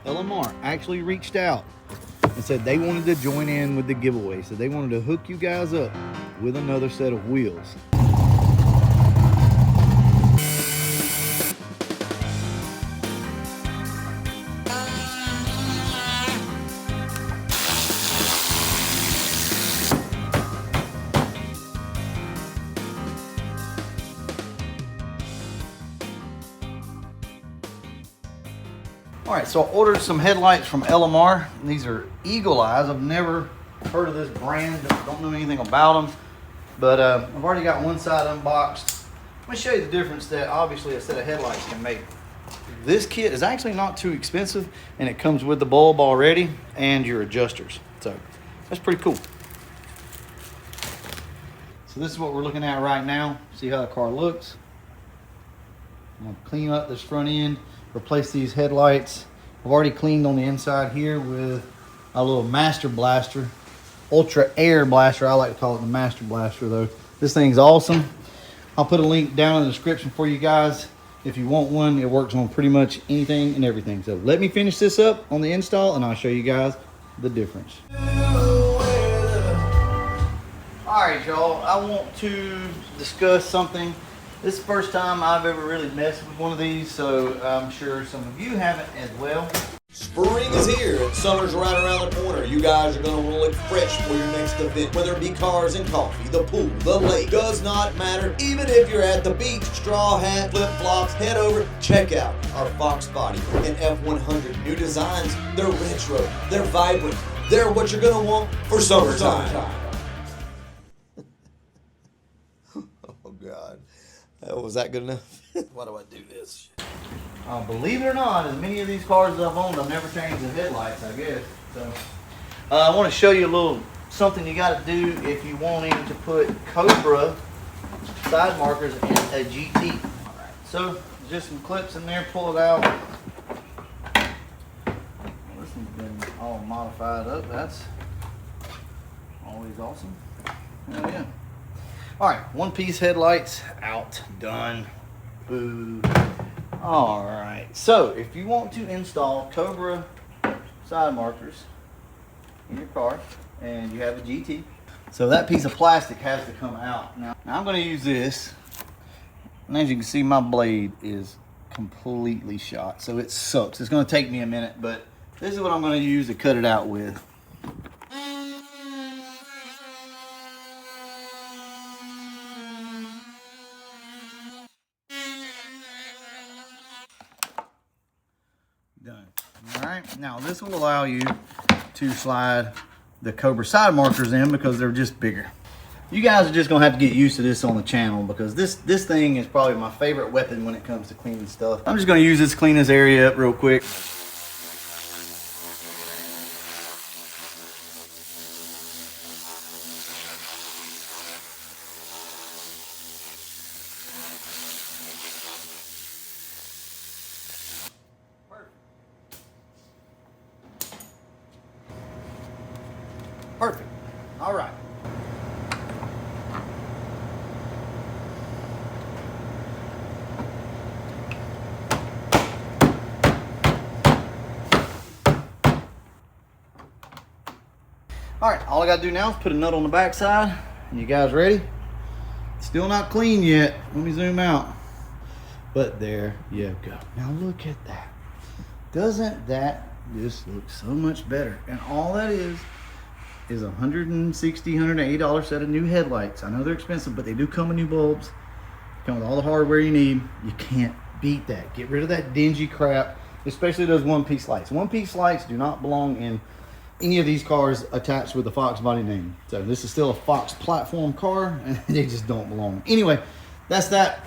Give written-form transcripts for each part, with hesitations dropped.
LMR actually reached out and said they wanted to join in with the giveaway. So they wanted to hook you guys up with another set of wheels. All right, so I ordered some headlights from LMR. These are Eagle Eyes. I've never heard of this brand, don't know anything about them, but I've already got one side unboxed. Let me show you the difference that obviously a set of headlights can make. This kit is actually not too expensive, and it comes with the bulb already and your adjusters. So that's pretty cool. So this is what we're looking at right now. See how the car looks. I'm gonna clean up this front end, replace these headlights. I've already cleaned on the inside here with a little Master Blaster, Ultra Air Blaster. I like to call it the Master Blaster though. This thing's awesome. I'll put a link down in the description for you guys. If you want one, it works on pretty much anything and everything. So let me finish this up on the install and I'll show you guys the difference. All right, y'all, I want to discuss something. This is the first time I've ever really messed with one of these, so I'm sure some of you haven't as well. Spring is here and summer's right around the corner. You guys are going to want to look fresh for your next event. Whether it be cars and coffee, the pool, the lake, does not matter. Even if you're at the beach, straw hat, flip-flops, head over, check out our Fox Body and F100 new designs. They're retro, they're vibrant, they're what you're going to want for summertime. Oh God, was that good enough? Why do I do this? Believe it or not, as many of these cars that I've owned, I've never changed the headlights, I guess. So, I want to show you a little something you got to do if you wanting to put Cobra side markers in a GT. All right, so just some clips in there, pull it out. This one's been all modified up. That's always awesome. Oh yeah. All right, one piece headlights out, done. Boo. All right, so if you want to install Cobra side markers in your car and you have a GT, so that piece of plastic has to come out. Now I'm going to use this, and as you can see, my blade is completely shot, so it sucks. It's going to take me a minute, but this is what I'm going to use to cut it out with. Done. All right, now this will allow you to slide the Cobra side markers in because they're just bigger. You guys are just gonna have to get used to this on the channel because this thing is probably my favorite weapon when it comes to cleaning stuff. I'm just gonna use this to clean this area up real quick. Perfect. All right. All right, all I gotta do now is put a nut on the back side. And you guys ready? Still not clean yet. Let me zoom out. But there you go. Now look at that. Doesn't that just look so much better? And all that is $160, $180 set of new headlights. I know they're expensive, but they do come with new bulbs. Come with all the hardware you need. You can't beat that. Get rid of that dingy crap, especially those one-piece lights. One-piece lights do not belong in any of these cars attached with the Fox body name. So this is still a Fox platform car, and they just don't belong. Anyway, that's that.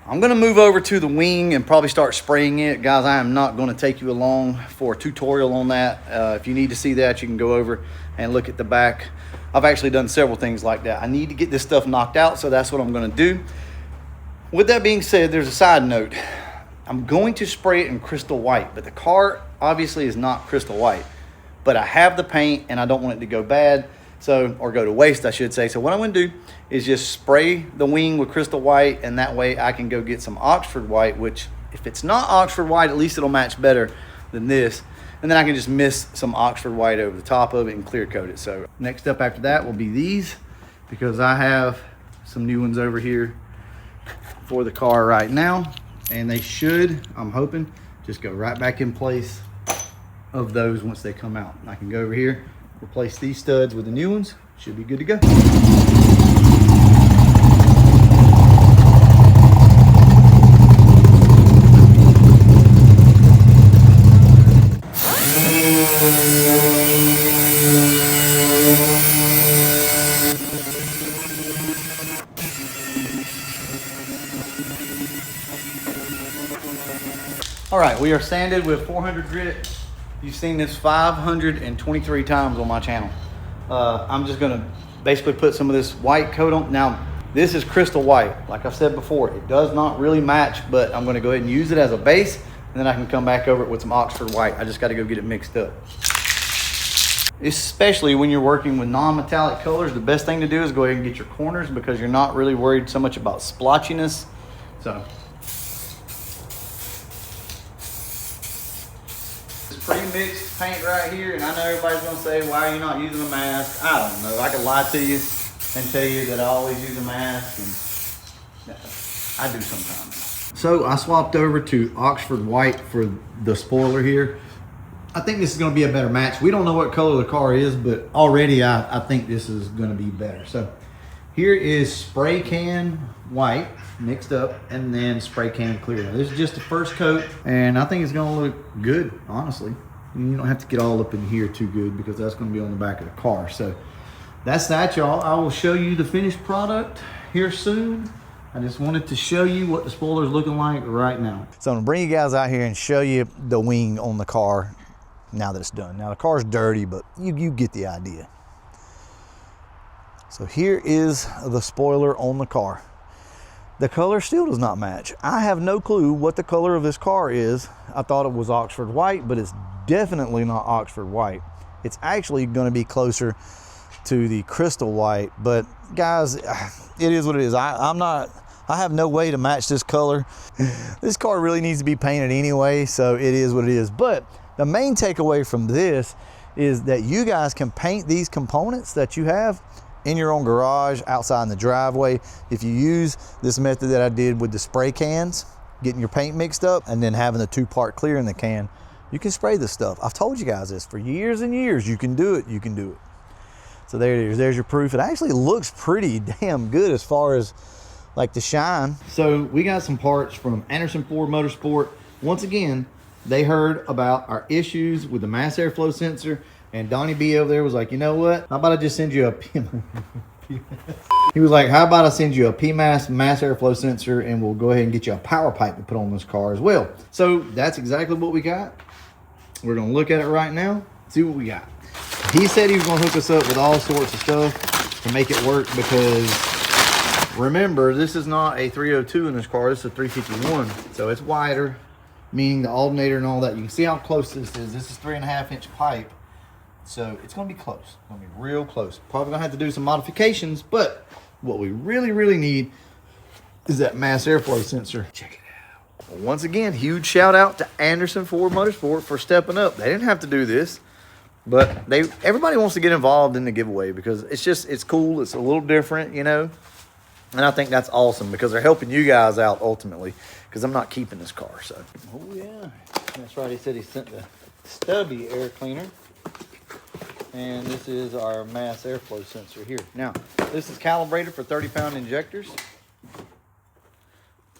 I'm gonna move over to the wing and probably start spraying it. Guys, I am not gonna take you along for a tutorial on that. If you need to see that, you can go over and look at the back. I've actually done several things like that. I need to get this stuff knocked out, so that's what I'm gonna do. With that being said, there's a side note. I'm going to spray it in crystal white, but the car obviously is not crystal white. But I have the paint and I don't want it to go bad. So, or go to waste, I should say. So what I'm gonna do is just spray the wing with crystal white, and that way I can go get some Oxford white, which If it's not Oxford white, at least it'll match better than this. And then I can just mist some Oxford white over the top of it and clear coat it. So next up after that will be these, because I have some new ones over here for the car right now. And they should, I'm hoping, just go right back in place of those once they come out. And I can go over here, replace these studs with the new ones. Should be good to go. All right, we are sanded with 400 grit. You've seen this 523 times on my channel. I'm just gonna basically put some of this white coat on. Now, this is crystal white. Like I've said before, it does not really match, but I'm gonna go ahead and use it as a base, and then I can come back over it with some Oxford white. I just gotta go get it mixed up. Especially when you're working with non-metallic colors, the best thing to do is go ahead and get your corners, because you're not really worried so much about splotchiness. So, pre-mixed paint right here, and I know everybody's gonna say, why are you not using a mask? I don't know. I could lie to you and tell you that I always use a mask, and I do sometimes. So I swapped over to Oxford white for the spoiler here. I think this is gonna be a better match. We don't know what color the car is, but already I think this is gonna be better. So here is spray can white mixed up, and then spray can clear. Now, this is just the first coat, and I think it's gonna look good, honestly. You don't have to get all up in here too good, because that's gonna be on the back of the car. So that's that, y'all. I will show you the finished product here soon. I just wanted to show you what the spoiler is looking like right now. So I'm gonna bring you guys out here and show you the wing on the car now that it's done. Now the car's dirty, but you get the idea. So here is the spoiler on the car. The color still does not match. I have no clue what the color of this car is. I thought it was Oxford white, but it's definitely not Oxford white. It's actually going to be closer to the crystal white, but guys, it is what it is. I have no way to match this color. This car really needs to be painted anyway, so it is what it is. But the main takeaway from this is that you guys can paint these components that you have in your own garage, outside in the driveway. If you use this method that I did with the spray cans, getting your paint mixed up and then having the 2-part clear in the can, you can spray this stuff. I've told you guys this for years and years. You can do it, you can do it. So there it is, there's your proof. It actually looks pretty damn good as far as like the shine. So we got some parts from Anderson Ford Motorsport. Once again, they heard about our issues with the mass airflow sensor, and Donnie B over there was like, you know what? How about I just send you a He was like, how about I send you a PMAS mass airflow sensor, and we'll go ahead and get you a power pipe to put on this car as well. So that's exactly what we got. We're gonna look at it right now, see what we got. He said he was gonna hook us up with all sorts of stuff to make it work, because remember, this is not a 302 in this car, this is a 351. So it's wider, meaning the alternator and all that. You can see how close this is. This is 3.5-inch pipe. So it's gonna be close, it's gonna be real close. Probably gonna have to do some modifications, but what we really, really need is that mass airflow sensor. Check it out. Well, once again, huge shout out to Anderson Ford Motorsport for stepping up. They didn't have to do this, but everybody wants to get involved in the giveaway, because it's cool, it's a little different, you know? And I think that's awesome, because they're helping you guys out ultimately, because I'm not keeping this car, so. Oh yeah, that's right, he said he sent the stubby air cleaner. And this is our mass airflow sensor here. Now, this is calibrated for 30-pound injectors.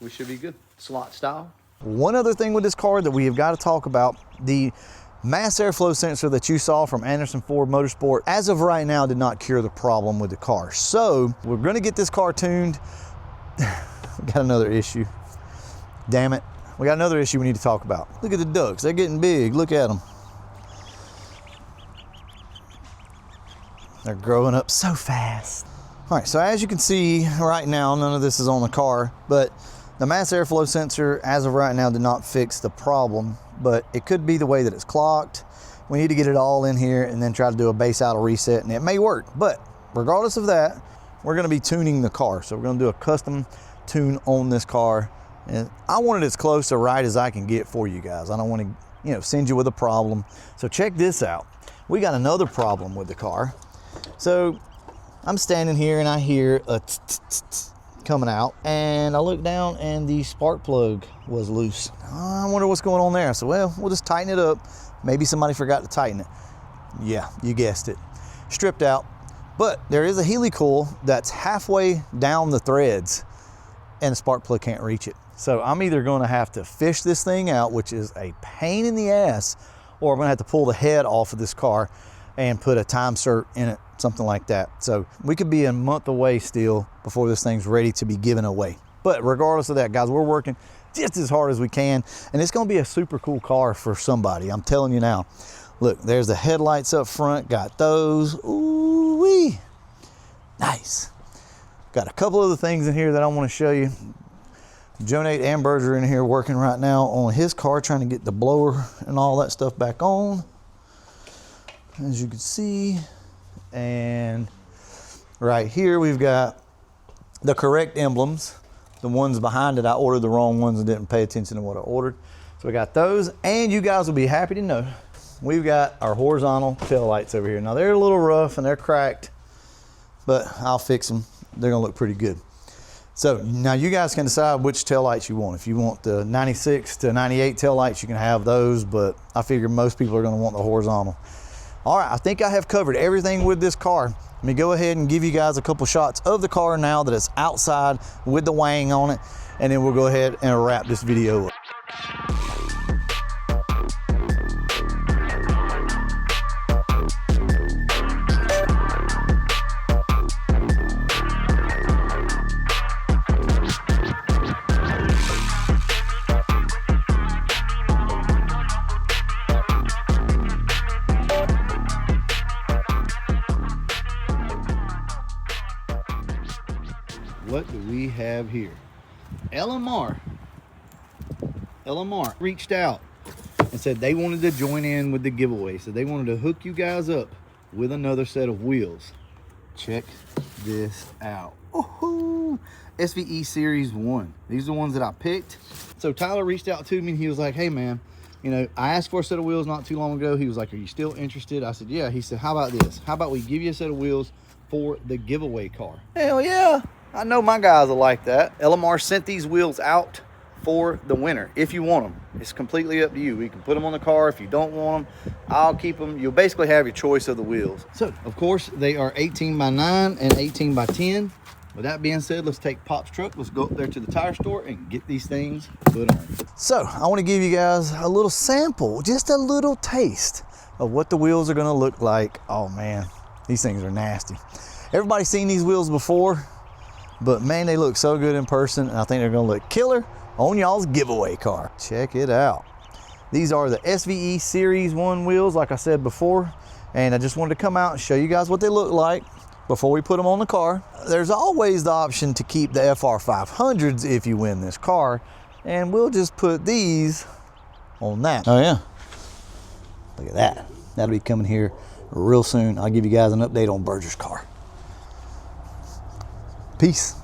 We should be good, slot style. One other thing with this car that we have got to talk about, the mass airflow sensor that you saw from Anderson Ford Motorsport, as of right now, did not cure the problem with the car. So we're gonna get this car tuned. We got another issue. Damn it. We got another issue we need to talk about. Look at the ducks, they're getting big, look at them. They're growing up so fast. All right, so as you can see right now, none of this is on the car, but the mass airflow sensor, as of right now, did not fix the problem, but it could be the way that it's clocked. We need to get it all in here and then try to do a base idle reset, and it may work. But regardless of that, we're gonna be tuning the car. So we're gonna do a custom tune on this car And I want it as close to right as I can get for you guys. I don't want to, send you with a problem. So check this out. We got another problem with the car. So I'm standing here and I hear a coming out, and I look down and the spark plug was loose. I wonder what's going on there. So, well, we'll just tighten it up. Maybe somebody forgot to tighten it. Yeah, you guessed it. Stripped out. But there is a helicoil that's halfway down the threads and the spark plug can't reach it. So I'm either going to have to fish this thing out, which is a pain in the ass, or I'm going to have to pull the head off of this car and put a time cert in it, something like that. So we could be a month away still before this thing's ready to be given away. But regardless of that, guys, we're working just as hard as we can, and it's going to be a super cool car for somebody. I'm telling you now. Look, there's the headlights up front, got those. Ooh-wee. Nice. Got a couple other things in here that I want to show you. Jonate and Berger are in here working right now on his car, trying to get the blower and all that stuff back on, as you can see. And right here we've got the correct emblems. The ones behind it, I ordered the wrong ones and didn't pay attention to what I ordered. So we got those, and you guys will be happy to know we've got our horizontal tail lights over here. Now they're a little rough and they're cracked, but I'll fix them. They're gonna look pretty good. So now you guys can decide which tail lights you want. If you want the 96 to 98 tail lights, you can have those, but I figure most people are gonna want the horizontal. All right, I think I have covered everything with this car. Let me go ahead and give you guys a couple shots of the car now that it's outside with the wang on it, and then we'll go ahead and wrap this video up. What do we have here? LMR reached out and said they wanted to join in with the giveaway. So they wanted to hook you guys up with another set of wheels. Check this out. Ooh, SVE Series 1. These are the ones that I picked. So Tyler reached out to me and he was like, hey man, I asked for a set of wheels not too long ago. He was like, are you still interested? I said, yeah. He said, how about this? How about we give you a set of wheels for the giveaway car? Hell yeah. I know my guys are like that. LMR sent these wheels out for the winner. If you want them, it's completely up to you. We can put them on the car. If you don't want them, I'll keep them. You'll basically have your choice of the wheels. So, of course, they are 18 by 9 and 18 by 10. With that being said, let's take Pop's truck. Let's go up there to the tire store and get these things put on. So, I want to give you guys a little sample, just a little taste of what the wheels are going to look like. Oh, man, these things are nasty. Everybody's seen these wheels before, but man, they look so good in person, and I think they're gonna look killer on y'all's giveaway car. Check it out. These are the SVE Series 1 wheels, like I said before, and I just wanted to come out and show you guys what they look like before we put them on the car. There's always the option to keep the FR500s if you win this car, and we'll just put these on that. Oh yeah, look at that. That'll be coming here real soon. I'll give you guys an update on Berger's car. Peace.